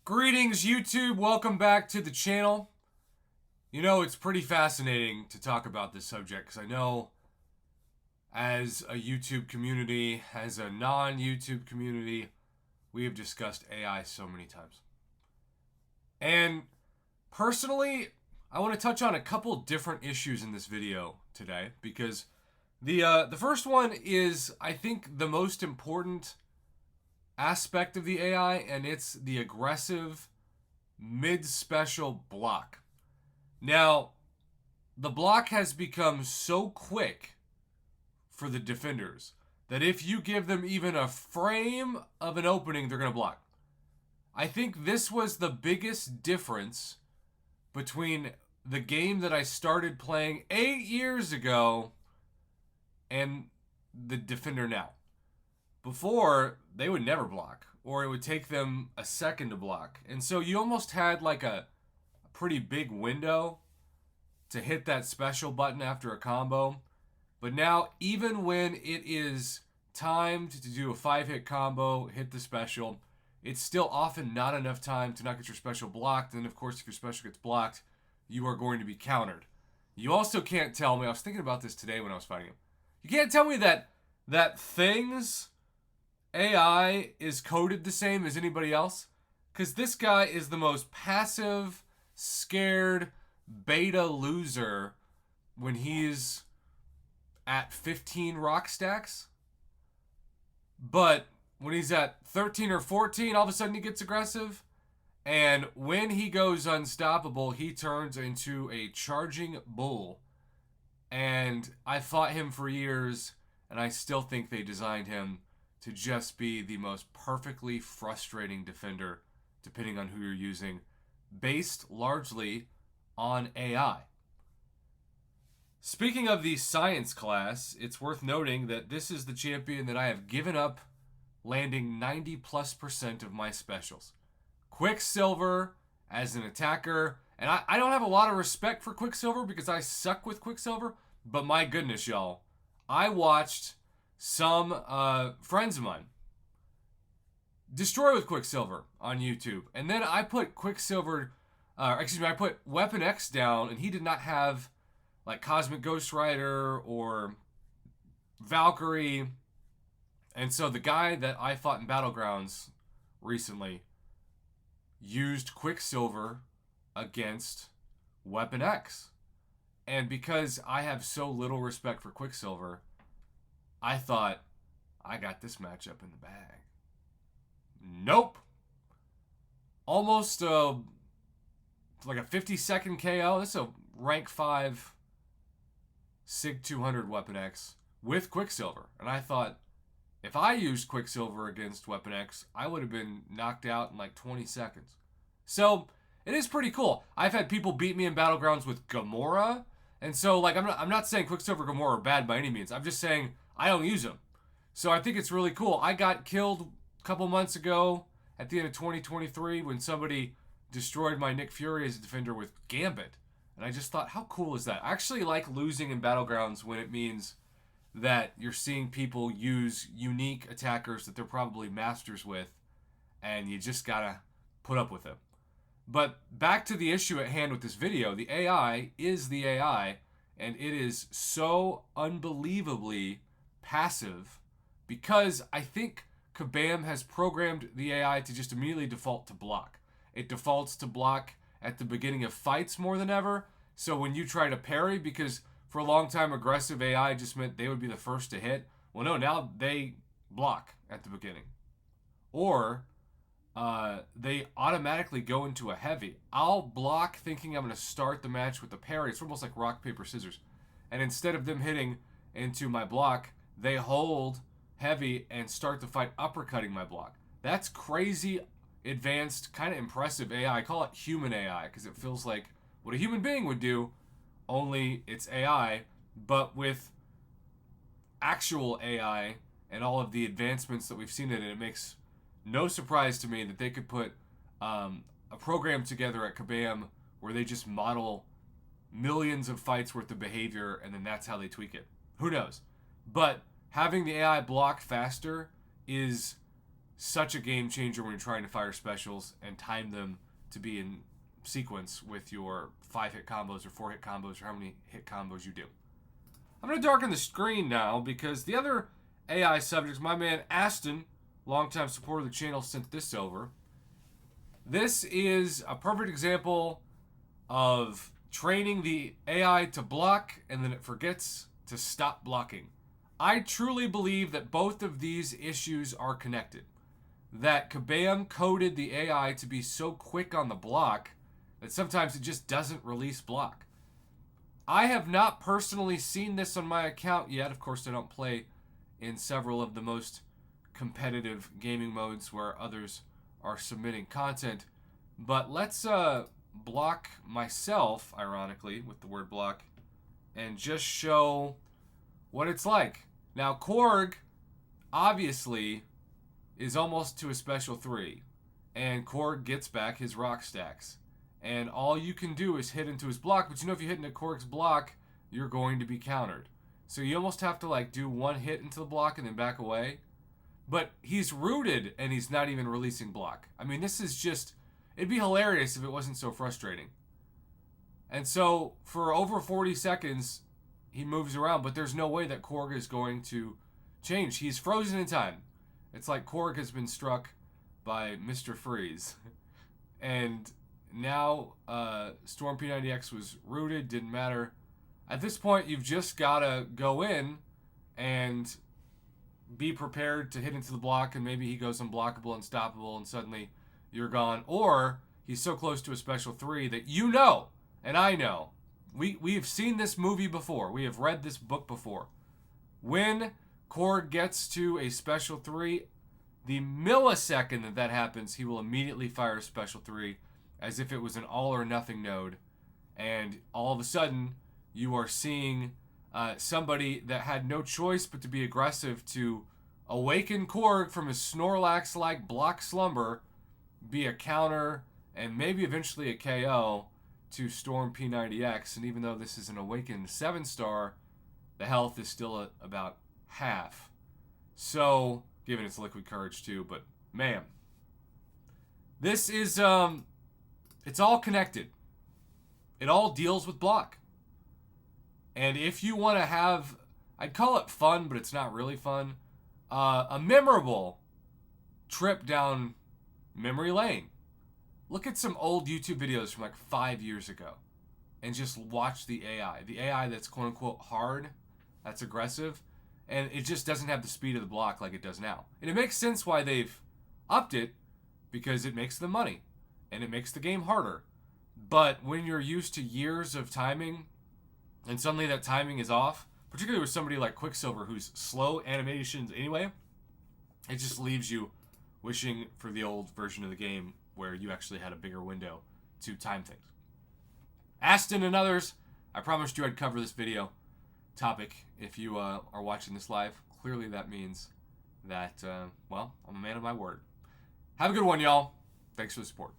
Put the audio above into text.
Greetings, YouTube. Welcome back to the channel. You know, it's pretty fascinating to talk about this subject because I know as a YouTube community, as a non-YouTube community, we have discussed AI so many times. And personally, I want to touch on a couple different issues in this video today because the first one is, I think, the most important aspect of the AI, and it's the aggressive mid-special block. Now, the block has become so quick for the defenders that if you give them even a frame of an opening, they're going to block. I think this was the biggest difference between the game that I started playing 8 years ago and the defender now. Before, they would never block, or it would take them a second to block. And so you almost had like a pretty big window to hit that special button after a combo. But now, even when it is timed to do a 5-hit combo, hit the special, it's still often not enough time to not get your special blocked. And of course, if your special gets blocked, you are going to be countered. You also can't tell me, I was thinking about this today when I was fighting him. You can't tell me that things AI is coded the same as anybody else, because this guy is the most passive, scared beta loser when he's at 15 rock stacks. But when he's at 13 or 14, all of a sudden he gets aggressive. And when he goes unstoppable, he turns into a charging bull. And I fought him for years, and I still think they designed him to just be the most perfectly frustrating defender, depending on who you're using, based largely on AI. Speaking of the science class, it's worth noting that this is the champion that I have given up landing 90+% of my specials. Quicksilver as an attacker, and I don't have a lot of respect for Quicksilver because I suck with Quicksilver, but my goodness, y'all. I watched some friends of mine destroy with Quicksilver on YouTube, and then I put I put Weapon X down, and he did not have like Cosmic Ghost Rider or Valkyrie, and so the guy that I fought in Battlegrounds recently used Quicksilver against Weapon X, and because I have so little respect for Quicksilver, I thought, I got this matchup in the bag. Nope. Almost like a 50-second KO. This is a rank 5 SIG 200 Weapon X with Quicksilver. And I thought, if I used Quicksilver against Weapon X, I would have been knocked out in like 20 seconds. So, it is pretty cool. I've had people beat me in Battlegrounds with Gamora. And so, like, I'm not saying Quicksilver and Gamora are bad by any means. I'm just saying I don't use them. So I think it's really cool. I got killed a couple months ago at the end of 2023 when somebody destroyed my Nick Fury as a defender with Gambit. And I just thought, how cool is that? I actually like losing in Battlegrounds when it means that you're seeing people use unique attackers that they're probably masters with, and you just gotta put up with it. But back to the issue at hand with this video, the AI is the AI, and it is so unbelievably passive because I think Kabam has programmed the AI to just immediately default to block. It defaults to block at the beginning of fights more than ever. So when you try to parry, because for a long time aggressive AI just meant they would be the first to hit. Well, no, now they block at the beginning. Or they automatically go into a heavy. I'll block thinking I'm going to start the match with a parry. It's almost like rock, paper, scissors. And instead of them hitting into my block, they hold heavy and start the fight uppercutting my block. That's crazy, advanced, kind of impressive AI. I call it human AI because it feels like what a human being would do, only it's AI, but with actual AI and all of the advancements that we've seen in it. It makes no surprise to me that they could put a program together at Kabam where they just model millions of fights worth of behavior and then that's how they tweak it. Who knows? But having the AI block faster is such a game changer when you're trying to fire specials and time them to be in sequence with your 5-hit combos or 4-hit combos or how many hit combos you do. I'm going to darken the screen now because the other AI subjects, my man Aston, longtime supporter of the channel, sent this over. This is a perfect example of training the AI to block and then it forgets to stop blocking. I truly believe that both of these issues are connected. That Kabam coded the AI to be so quick on the block that sometimes it just doesn't release block. I have not personally seen this on my account yet. Of course, I don't play in several of the most competitive gaming modes where others are submitting content. But let's block myself, ironically, with the word block, and just show what it's like. Now, Korg, obviously, is almost to a special 3, and Korg gets back his rock stacks. And all you can do is hit into his block, but you know if you hit into Korg's block, you're going to be countered. So you almost have to like do one hit into the block and then back away. But he's rooted and he's not even releasing block. I mean, this is just, it'd be hilarious if it wasn't so frustrating. And so for over 40 seconds, he moves around, but there's no way that Korg is going to change. He's frozen in time. It's like Korg has been struck by Mr. Freeze. And now Storm P90X was rooted, didn't matter. At this point, you've just got to go in and be prepared to hit into the block, and maybe he goes unblockable, unstoppable, and suddenly you're gone. Or he's so close to a special 3 that you know, and I know, we have seen this movie before. We have read this book before. When Korg gets to a special 3, the millisecond that happens, he will immediately fire a special 3 as if it was an all or nothing node. And all of a sudden, you are seeing somebody that had no choice but to be aggressive to awaken Korg from his Snorlax-like block slumber, be a counter, and maybe eventually a KO to Storm P90X. And even though this is an awakened 7-star, the health is still at about half. So, given its liquid courage too, but man, this is, it's all connected. It all deals with block. And if you want to have, I'd call it fun, but it's not really fun, a memorable trip down memory lane. Look at some old YouTube videos from like 5 years ago and just watch the AI. The AI that's quote unquote hard, that's aggressive, and it just doesn't have the speed of the block like it does now. And it makes sense why they've upped it, because it makes them money and it makes the game harder. But when you're used to years of timing and suddenly that timing is off, particularly with somebody like Quicksilver who's slow animations anyway, it just leaves you wishing for the old version of the game where you actually had a bigger window to time things. Aston and others, I promised you I'd cover this video topic if you are watching this live. Clearly that means that, well, I'm a man of my word. Have a good one, y'all. Thanks for the support.